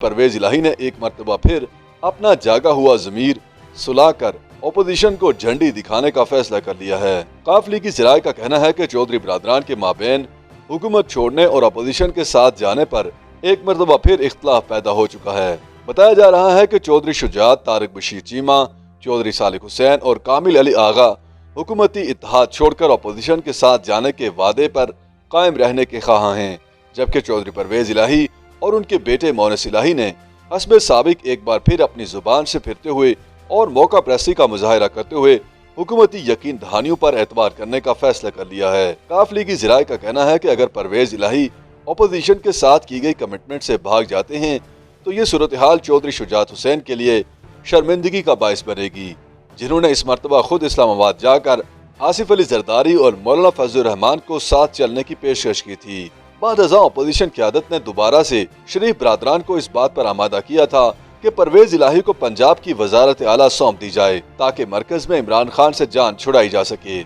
परवेज इलाही ने एक मर्तबा फिर अपना जागा हुआ ज़मीर सुलाकर अपोजिशन को झंडी दिखाने का फैसला कर लिया है। काफ लीगी ज़राए का कहना है कि चौधरी बिरादरान के माबेन हुकूमत छोड़ने और अपोजिशन के साथ जाने पर एक मर्तबा फिर इख्तलाफ पैदा हो चुका है। बताया जा रहा है कि चौधरी शुजात, तारिक बशीर चीमा, चौधरी सालिक हुसैन और कामिल अली आगा हुकूमती इत्तेहाद छोड़कर अपोजिशन के साथ जाने के वादे पर कायम रहने के ख्वाह हैं, जबकि चौधरी परवेज इलाही और उनके बेटे मोनस इलाही ने हस्बे साबिक एक बार फिर अपनी जुबान से फिरते हुए और मौका प्रस्ती का मुजाहिरा करते हुए हुकूमती यकीन दहानियों पर एतबार करने का फैसला कर लिया है। काफ लीगी ज़राए का कहना है कि अगर परवेज इलाही अपोजिशन के साथ की गई कमिटमेंट से भाग जाते हैं तो ये सूरत हाल चौधरी शुजात हुसैन के लिए शर्मिंदगी का बायस बनेगी, जिन्होंने इस मरतबा खुद इस्लामाबाद जाकर आसिफ अली जरदारी और मौलाना फजल रहमान को साथ चलने की पेशकश की थी। बाद अज़ां अपोजिशन क़यादत ने दोबारा से शरीफ बरादरान को इस बात पर आमादा किया था कि परवेज इलाही को पंजाब की वजारत आला सौंप दी जाए ताकि मरकज में इमरान खान से जान छुड़ाई जा सके।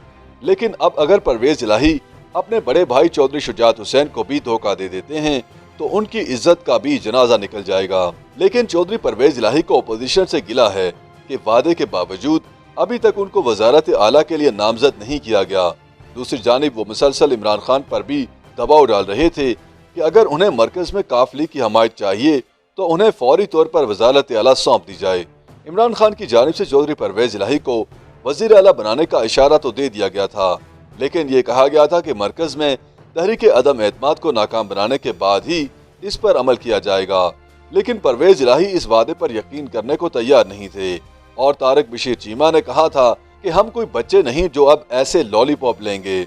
लेकिन अब अगर परवेज इलाही अपने बड़े भाई चौधरी शुजात हुसैन को भी धोखा दे देते हैं तो उनकी इज्जत का भी जनाजा निकल जाएगा। लेकिन चौधरी परवेज इलाही को अपोजिशन से गिला है कि वादे के बावजूद अभी तक उनको वजारत आला के लिए नामजद नहीं किया गया। दूसरी जानिब वो मुसलसल इमरान खान पर भी दबाव डाल रहे थे कि अगर उन्हें मरकज में काफ लीग की हमायत चाहिए तो उन्हें फौरी तौर पर वजारत आला सौंप दी जाए। इमरान खान की जानिब से चौधरी परवेज इलाही को वजीर आला बनाने का इशारा तो दे दिया गया था, लेकिन ये कहा गया था कि मरकज में तहरीक अदम एतमाद को नाकाम बनाने के बाद ही इस पर अमल किया जाएगा। लेकिन परवेज इलाही इस वादे पर यकीन करने को तैयार नहीं थे और तारिक बशीर चीमा ने कहा था कि हम कोई बच्चे नहीं जो अब ऐसे लॉलीपॉप लेंगे।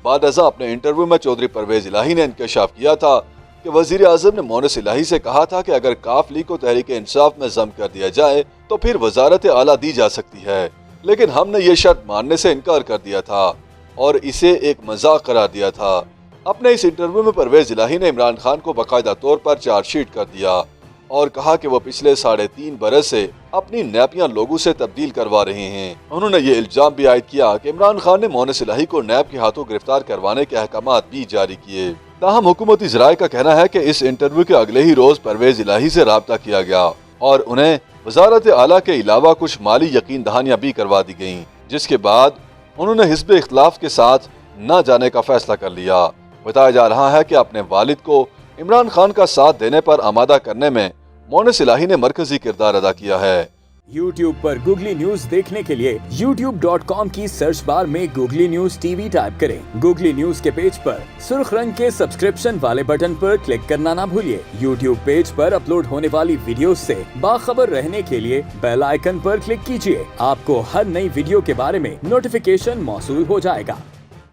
बाद अज़ां अपने इंटरव्यू में चौधरी परवेज इलाही ने इंकशाफ किया था कि वजीर आज़म ने मोनस इलाही से कहा था कि अगर काफ लीग को तहरीक इंसाफ में जम कर दिया जाए तो फिर वजारत आला दी जा सकती है, लेकिन हमने ये शर्त मानने से इनकार कर दिया था और इसे एक मजाक करार दिया था। अपने इस इंटरव्यू में परवेज इलाही ने इमरान खान को बाकायदा तौर पर चार्जशीट कर दिया और कहा कि वो पिछले 3.5 बरस से अपनी नैपियां लोगों से तब्दील करवा रहे हैं। उन्होंने ये इल्जाम भी आयद किया कि इमरान खान ने मोनस इलाही को नैब के हाथों गिरफ्तार करवाने के अहकामात भी जारी किए। ताहम हुकूमती ज़राए का कहना है कि इस इंटरव्यू के अगले ही रोज परवेज इलाही से राब्ता किया गया और उन्हें वजारत आला के अलावा कुछ माली यकीन दहानियां भी करवा दी गयी, जिसके बाद उन्होंने हिस्ब इख्तलाफ के साथ न जाने का फैसला कर लिया। बताया जा रहा है कि अपने वालिद को इमरान खान का साथ देने पर आमादा करने में मोनस इलाही ने मरकजी किरदार अदा किया है। YouTube पर गूगली न्यूज देखने के लिए youtube.com की सर्च बार में गूगली न्यूज टीवी टाइप करें। गूगली न्यूज के पेज पर सुर्ख रंग के सब्सक्रिप्शन वाले बटन पर क्लिक करना ना भूलिए। YouTube पेज पर अपलोड होने वाली वीडियोस से बाखबर रहने के लिए बेल आइकन पर क्लिक कीजिए। आपको हर नई वीडियो के बारे में नोटिफिकेशन मौसूल हो जाएगा।